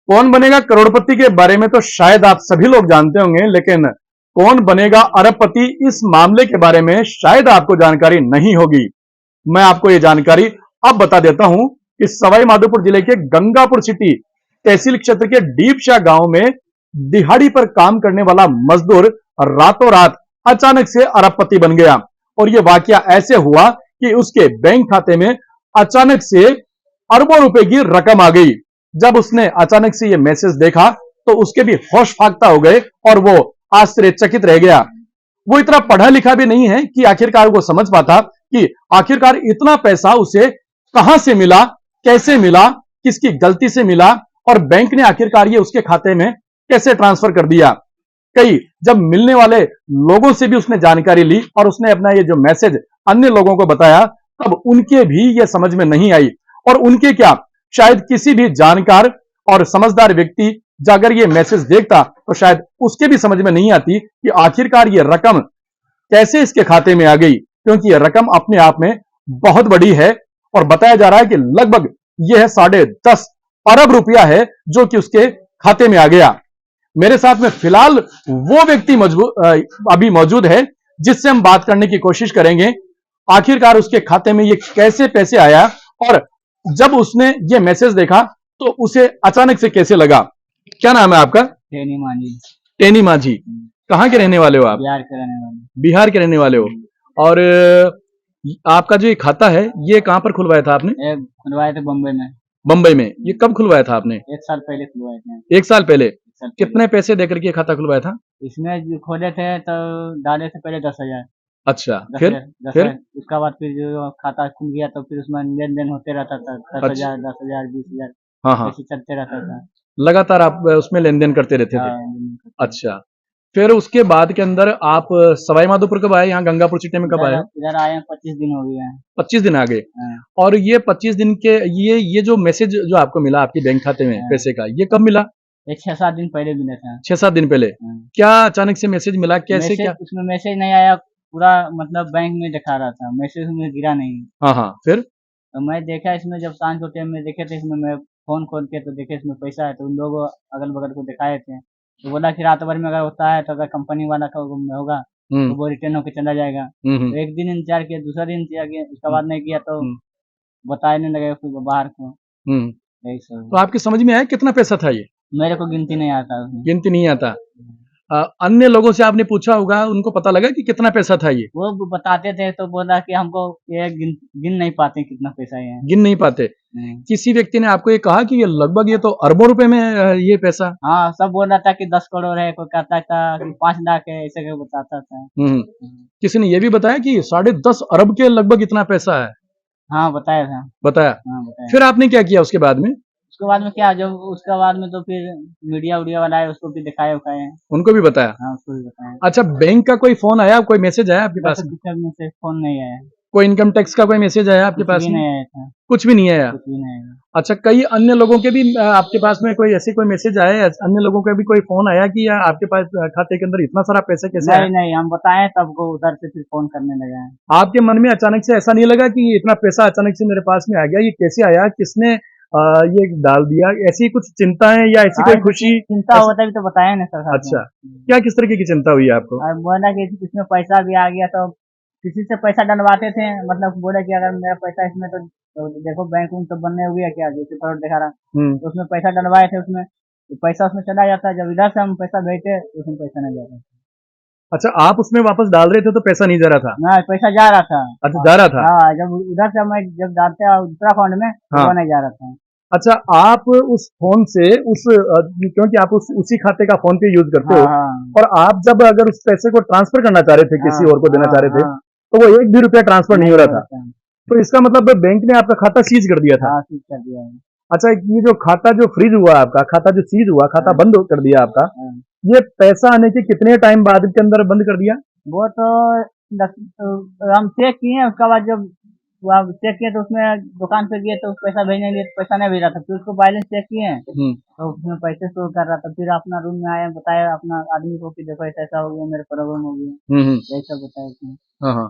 कौन बनेगा करोड़पति के बारे में तो शायद आप सभी लोग जानते होंगे, लेकिन कौन बनेगा अरबपति इस मामले के बारे में शायद आपको जानकारी नहीं होगी। मैं आपको यह जानकारी अब बता देता हूं कि सवाई माधोपुर जिले के गंगापुर सिटी तहसील क्षेत्र के डीपशाह गांव में दिहाड़ी पर काम करने वाला मजदूर रातों रात अचानक से अरबपति बन गया। और यह वाकया ऐसे हुआ कि उसके बैंक खाते में अचानक से अरबों रुपए की रकम आ गई। जब उसने अचानक से यह मैसेज देखा तो उसके भी होश फाख्ता हो गए और वो आश्चर्यचकित रह गया। वो इतना पढ़ा लिखा भी नहीं है कि आखिरकार वो समझ पाता कि आखिरकार इतना पैसा उसे कहां से मिला, कैसे मिला, किसकी गलती से मिला और बैंक ने आखिरकार ये उसके खाते में कैसे ट्रांसफर कर दिया। कई जब मिलने वाले लोगों से भी उसने जानकारी ली और उसने अपना ये जो मैसेज अन्य लोगों को बताया, तब उनके भी ये समझ में नहीं आई। और उनके क्या, शायद किसी भी जानकार और समझदार व्यक्ति अगर ये मैसेज देखता तो शायद उसके भी समझ में नहीं आती कि आखिरकार ये रकम कैसे इसके खाते में आ गई, क्योंकि ये रकम अपने आप में बहुत बड़ी है। और बताया जा रहा है कि लगभग यह 10.5 अरब रुपया है जो कि उसके खाते में आ गया। मेरे साथ में फिलहाल वो व्यक्ति अभी मौजूद है जिससे हम बात करने की कोशिश करेंगे आखिरकार उसके खाते में ये कैसे पैसे आया और जब उसने ये मैसेज देखा तो उसे अचानक से कैसे लगा। क्या नाम है आपका? टेनी मांझी। टेनी मांझी। कहाँ के रहने वाले हो आप? बिहार के रहने वाले। बिहार के रहने वाले हो। और आपका जो ये खाता है ये कहाँ पर खुलवाया था आपने? खुलवाए थे बम्बई में। बम्बई में। ये कब खुलवाया था आपने? 1 साल पहले खुलवाए थे। 1 साल पहले। कितने पैसे देकर के खाता खुलवाया था? इसमें जो खोले थे तो डाले थे पहले 10,000। अच्छा, फिर उसका बाद फिर जो खाता खुल गया तो फिर उसमें लेन देन होते रहता था। 10,000, 10,000, 20,000 हाँ, ऐसे चलते रहता था। लगातार आप उसमें लेन देन करते रहते थे। अच्छा, फिर उसके बाद के अंदर आप सवाई माधोपुर कब आए? यहाँ गंगापुर सिटी में कब आए? इधर आए 25 दिन हो गए हैं। 25 दिन आ गए। और ये 25 दिन के ये जो मैसेज जो आपको मिला आपके बैंक खाते में पैसे का, ये कब मिला? 6-7 दिन पहले मिला था। 6-7 दिन पहले। क्या अचानक से मैसेज मिला, कैसे क्या? उसमें मैसेज नहीं आया, पूरा मतलब बैंक में दिखा रहा था, मैसेज में गिरा नहीं। हाँ, फिर तो मैं देखा इसमें, जब सांझ को टाइम में देखे थे इसमें, मैं फोन खोल के तो देखे इसमें पैसा है, तो उन लोगों अगल बगल को दिखाए थे तो बोला कि रात भर में अगर होता है तो अगर कंपनी वाला का होगा तो वो रिटर्न होकर चला जाएगा। तो एक दिन इंतजार किया, दूसरा दिन इंतजार किया, उसके बाद नहीं किया तो बताने लगे फिर बाहर को। यही सब। तो आपकी समझ में आया कितना पैसा था ये? मेरे को गिनती नहीं आता। गिनती नहीं आता। अन्य लोगों से आपने पूछा होगा, उनको पता लगा कि कितना पैसा था ये? वो बताते थे तो बोला कि हमको ये गिन नहीं पाते कितना पैसा है। गिन नहीं पाते। किसी व्यक्ति ने आपको ये कहा कि ये लगभग ये तो अरबों रुपए में ये पैसा? हाँ, सब बोल रहा था कि 10 करोड़ है, कोई कहता था कि 5 लाख है, ऐसे क्या बताता था। किसी ने ये भी बताया कि 10.5 अरब के लगभग इतना पैसा है? हाँ, बताया था। बताया? हाँ, बताया। फिर आपने क्या किया उसके बाद में? उसके बाद में क्या, जब उसके बाद में तो फिर मीडिया उडिया वाला है, उसको भी दिखाए उखाए। उनको भी बताया? हाँ, उसको भी बताया। अच्छा, बैंक का कोई फोन आया, कोई मैसेज आया आपके पास? में फोन नहीं आया। कोई इनकम टैक्स का कोई मैसेज आया आपके पास? नहीं आया था। कुछ भी नहीं आया। कुछ भी नहीं आया। अच्छा, कई अन्य लोगों के भी आपके पास में कोई ऐसे कोई मैसेज आया, अन्य लोगों का भी कोई फोन आया कि आपके पास खाते के अंदर इतना सारा पैसा कैसे आया? नहीं, हम बताएं तब को उधर से फिर फोन करने लगा। आपके मन में अचानक से ऐसा नहीं लगा कि इतना पैसा अचानक से मेरे पास में आ गया, ये कैसे आया, किसने ये डाल दिया? ऐसी कुछ चिंताएं या ऐसी कोई खुशी? चिंता होता भी तो बताया ना सर। अच्छा, क्या किस तरीके की चिंता हुई आपको? बोला कि इसमें पैसा भी आ गया, तो किसी से पैसा डलवाते थे, मतलब बोला कि अगर मेरा पैसा इसमें तो देखो बैंक तो बनने हुई है क्या, जैसे करोड़ दिखा रहा, तो उसमें पैसा डलवाए थे, उसमें तो पैसा उसमें चला जाता है। जब इधर से हम पैसा भेजते उसमें पैसा नहीं जाता। अच्छा, आप उसमें वापस डाल रहे थे तो पैसा नहीं जा रहा था? ना, पैसा जा रहा था। अच्छा, जा रहा था। हाँ, जब इधर से मैं जब डालते दूसरा अकाउंट में तो नहीं जा रहा था। अच्छा, आप उस फोन से क्योंकि आप उसी खाते का फोन पे यूज करते हो, और आप जब अगर उस पैसे को ट्रांसफर करना चाह रहे थे, किसी और को देना चाह रहे थे, तो वो 1 भी रुपया ट्रांसफर नहीं हो रहा था। तो इसका मतलब बैंक ने आपका खाता सीज कर दिया था? सीज कर दिया। अच्छा, ये जो खाता जो फ्रीज हुआ आपका, खाता जो सीज हुआ, खाता बंद कर दिया आपका, ये पैसा आने के कितने टाइम बाद के अंदर बंद कर दिया? वो तो हम चेक किए, उसके बाद जब चेक किए तो उसमें दुकान पे गए तो पैसा भेजने के लिए पैसा नहीं भेजा था, फिर उसको बैलेंस चेक किए तो उसमें पैसे शो कर रहा था। फिर अपना रूम में आए, बताया अपना आदमी को कि देखो ऐसा हो गया, मेरे प्रॉब्लम हो गया, यही सब बताया। हाँ,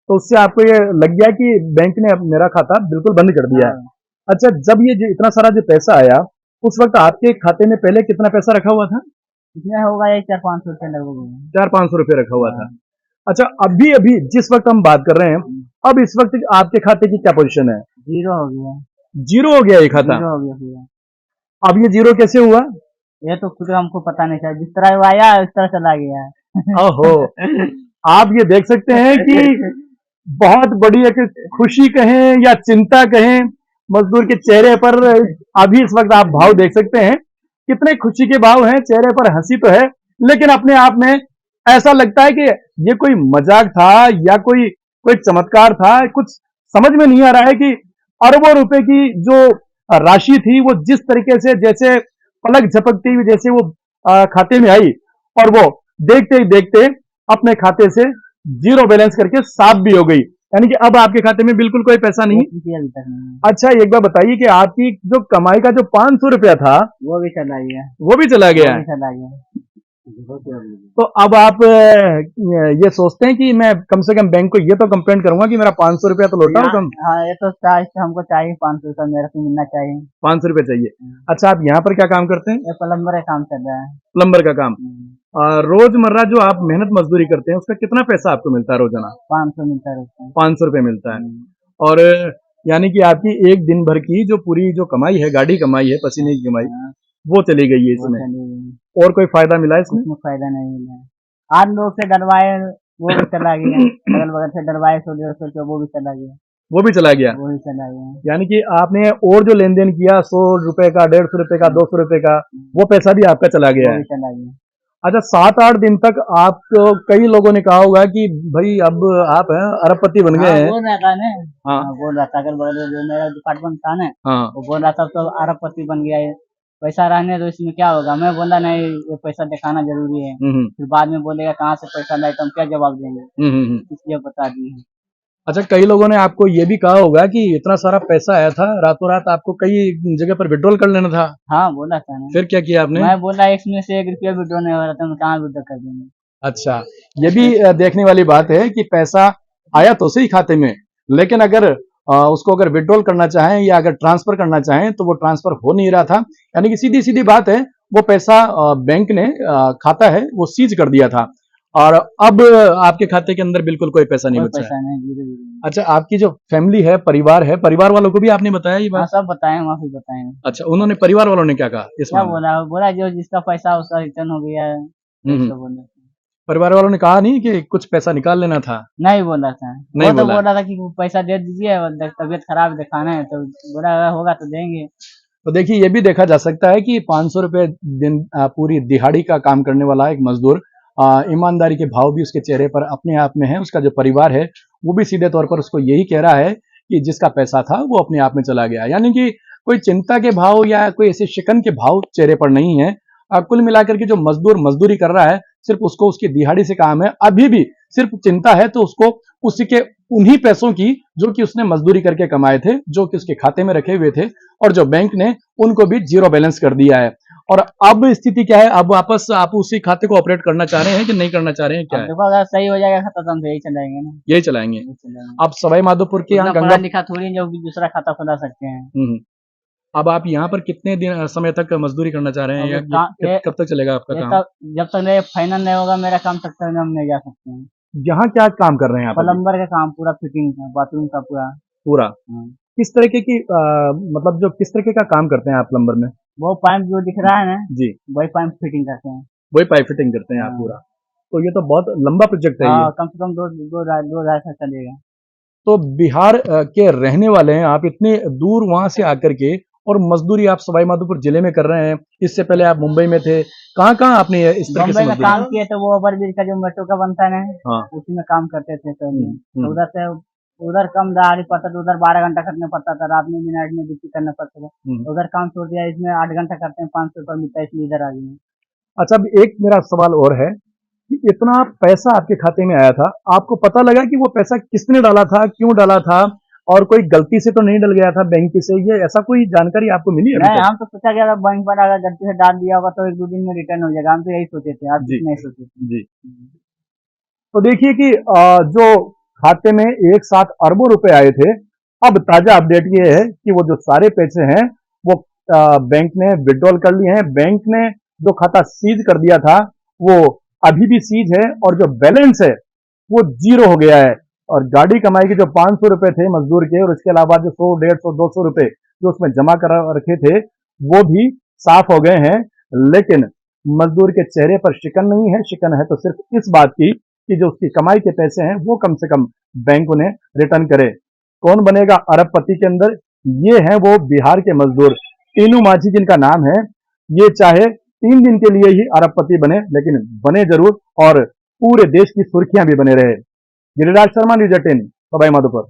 तो उससे आपको ये लग गया कि बैंक ने मेरा खाता बिल्कुल बंद कर दिया है। अच्छा, जब ये इतना सारा जो पैसा आया उस वक्त आपके खाते में पहले कितना पैसा रखा हुआ था? इसमें होगा ये 400-500 रुपये लगभग होगा। 400-500 रुपये रखा हुआ था। हाँ। अच्छा, अभी अभी जिस वक्त हम बात कर रहे हैं, अब इस वक्त आपके खाते की क्या पोजीशन है? जीरो हो गया। जीरो हो गया ये खाता? जीरो हो गया पूरा। अब ये जीरो कैसे हुआ? ये तो खुद हमको पता नहीं था, जिस तरह वो आया उस तरह चला गया है। ओहो, आप ये देख सकते हैं कि बहुत बड़ी एक खुशी कहें या चिंता कहें, मजदूर के चेहरे पर अभी इस वक्त आप भाव देख सकते हैं, कितने खुशी के भाव हैं, चेहरे पर हंसी तो है, लेकिन अपने आप में ऐसा लगता है कि ये कोई मजाक था या कोई कोई चमत्कार था। कुछ समझ में नहीं आ रहा है कि अरबों रुपए की जो राशि थी वो जिस तरीके से जैसे पलक झपकती हुई जैसे वो खाते में आई और वो देखते ही देखते अपने खाते से जीरो बैलेंस करके साफ भी हो गई, यानी कि अब आपके खाते में बिल्कुल कोई पैसा नहीं। अभी तक नहीं। अच्छा, एक बार बताइए कि आपकी जो कमाई का जो 500 रुपया था वो भी चला गया। वो भी चला गया वो है। भी चला गया। तो अब आप ये सोचते हैं कि मैं कम से कम बैंक को ये तो कंप्लेंट करूंगा कि मेरा 500 रुपया तो लौटाओ कम। हाँ, ये तो हमको चाहिए 500 रुपया, मेरे को मिलना चाहिए। 500 रुपये चाहिए। अच्छा, आप यहाँ पर क्या काम करते हैं? ये प्लम्बर का काम चल रहा है। प्लम्बर का काम। रोजमर्रा जो आप मेहनत मजदूरी करते हैं उसका कितना पैसा आपको मिलता है रोजाना? 500 मिलता है उसका। 500 रुपये मिलता है। और यानी कि आपकी एक दिन भर की जो पूरी जो कमाई है, गाड़ी कमाई है, पसीने की कमाई, वो चली गई है इसमें। और कोई फायदा मिला इसमें? उसमें फायदा नहीं मिला। 8 लोग से डरवाए वो भी चला गया। अगल बगल से डरवाए 100-150 रुपया, वो भी चला गया। वो भी चला गया। वो भी चला गया। यानी कि आपने और जो लेन देन किया 100 रुपए का, 150 रुपए का, 200 रुपए का, वो पैसा भी आपका चला गया है। चला गया। अच्छा, 7-8 दिन तक आपको कई लोगों ने कहा होगा कि भाई अब आप हैं अरबपति बन गए हैं। बोल रहा था ना। हाँ, बोल रहा था, अगल बगल जो मेरा डिपार्टमेंट था ना, हाँ, वो बोल रहा था तो अरबपति बन गया है, पैसा रहने तो इसमें क्या होगा। मैं बोला नहीं, ये पैसा दिखाना जरूरी है। फिर बाद में बोलेगा कहाँ से पैसा लाए, तो हम क्या जवाब देंगे, इसलिए बता दिए। अच्छा, कई लोगों ने आपको ये भी कहा होगा कि इतना सारा पैसा आया था, रातों रात आपको कई जगह पर विड्रॉल कर लेना था। हाँ, बोला था ना। फिर क्या किया आपने? मैं बोला इसमें से 1 रुपया विड्रॉ नहीं हो रहा था, हम कहाँ विड्रॉ कर देंगे। अच्छा, ये भी देखने वाली बात है कि पैसा आया तो सही खाते में, लेकिन अगर उसको अगर विड्रॉल करना चाहें या अगर ट्रांसफर करना चाहें तो वो ट्रांसफर हो नहीं रहा था। यानी कि सीधी सीधी बात है, वो पैसा बैंक ने खाता है वो सीज कर दिया था और अब आपके खाते के अंदर बिल्कुल कोई पैसा नहीं बचा है। अच्छा, आपकी जो फैमिली है, परिवार है, परिवार वालों को भी आपने बताया ये बात? सब बताए, वहाँ भी बताए। अच्छा, उन्होंने परिवार वालों ने क्या कहा इसमें? बोला जो जिसका पैसा उसका रिटर्न हो गया है। परिवार वालों ने कहा नहीं कि कुछ पैसा निकाल लेना था? नहीं बोला था। नहीं बोला। बोला था कि पैसा दे दीजिए, तबीयत खराब दिखाना है, तो बोला होगा तो देंगे। तो देखिए, ये भी देखा जा सकता है कि 500 रुपए दिन पूरी दिहाड़ी का काम करने वाला एक मजदूर, ईमानदारी के भाव भी उसके चेहरे पर अपने आप में है। उसका जो परिवार है वो भी सीधे तौर पर उसको यही कह रहा है कि जिसका पैसा था वो अपने आप में चला गया, यानी कि कोई चिंता के भाव या कोई ऐसे शिकन के भाव चेहरे पर नहीं है। कुल मिलाकर के जो मजदूर मजदूरी कर रहा है, सिर्फ उसको उसकी दिहाड़ी से काम है। अभी भी सिर्फ चिंता है तो उसको उसी के उन्हीं पैसों की जो कि उसने मजदूरी करके कमाए थे, जो कि उसके खाते में रखे हुए थे और जो बैंक ने उनको भी जीरो बैलेंस कर दिया है। और अब स्थिति क्या है? अब वापस आप उसी खाते को ऑपरेट करना चाह रहे हैं कि नहीं करना चाह रहे हैं? क्या है? देखो, अगर सही हो जाएगा खाता तो हम यही चलाएंगे ना। यही चलाएंगे। आप सवाई माधोपुर के यहाँ गंगा लिखा थोड़ी जो दूसरा खाता खुला सकते हैं। अब आप यहाँ पर कितने दिन समय तक मजदूरी करना चाह रहे हैं या कब तक चलेगा आपका काम? जब तक फाइनल नहीं होगा मेरा काम, तक तक हम नहीं जा सकते हैं। यहाँ क्या काम कर रहे हैं आप? प्लम्बर का काम, पूरा फिटिंग का, बाथरूम का पूरा। किस तरीके की मतलब जो किस तरीके का काम करते हैं आप प्लम्बर में? वो पाइप जो दिख रहा है ना जी, वही पाइप फिटिंग करते हैं। वही पाइप फिटिंग करते हैं आप पूरा? तो ये तो बहुत लंबा प्रोजेक्ट है। कम से कम 2-2.5 साल चलेगा। तो बिहार के रहने वाले हैं आप, इतने दूर वहां से आकर के, और मजदूरी आप सवाई माधोपुर जिले में कर रहे हैं। इससे पहले आप मुंबई में थे, कहाँ आपने इस तरह से मुंबई में काम किए थे? वो ओवरब्रिज का जो मेट्रो का बनता है ना, उसी में काम करते थे पहले। उधर से उधर कम दिहाड़ी पड़ता था, उधर 12 घंटा करना पड़ता था, रात में नाइट में ड्यूटी करना पड़ता था। उधर काम छोड़ दिया, इसमें 8 घंटा करते हैं, 500 रुपये मिलता है, इसलिए इधर आ गए। अच्छा, अब एक मेरा सवाल और है कि इतना पैसा आपके खाते में आया था, आपको पता लगा कि वो पैसा किसने डाला था, क्यों डाला था, और कोई गलती से तो नहीं डल गया था बैंक से? ये ऐसा कोई जानकारी आपको मिली है? नहीं, हम तो सोचा गया बैंक पर अगर गलती से डाल दिया होगा तो 1-2 दिन में रिटर्न हो जाएगा, हम तो यही सोचे थे। आप नहीं सोचे जी? तो देखिए कि जो खाते में एक साथ अरबों रुपए आए थे, अब ताजा अपडेट ये है कि वो जो सारे पैसे हैं वो बैंक ने विड्रॉल कर लिए हैं। बैंक ने जो खाता सीज कर दिया था वो अभी भी सीज है और जो बैलेंस है वो जीरो हो गया है। और गाड़ी कमाई के जो 500 रुपए थे मजदूर के और उसके अलावा जो 100, 150, 200 रुपए जो उसमें जमा कर रखे थे वो भी साफ हो गए हैं। लेकिन मजदूर के चेहरे पर शिकन नहीं है। शिकन है तो सिर्फ इस बात की कि जो उसकी कमाई के पैसे हैं वो कम से कम बैंक उन्हें रिटर्न करे। कौन बनेगा अरबपति के अंदर? ये हैं वो बिहार के मजदूर टीनू माझी जिनका नाम है। ये चाहे 3 दिन के लिए ही अरबपति बने लेकिन बने जरूर और पूरे देश की सुर्खियां भी बने रहे। गिरिराज शर्मा, न्यूज़ 18, सवाई माधोपुर।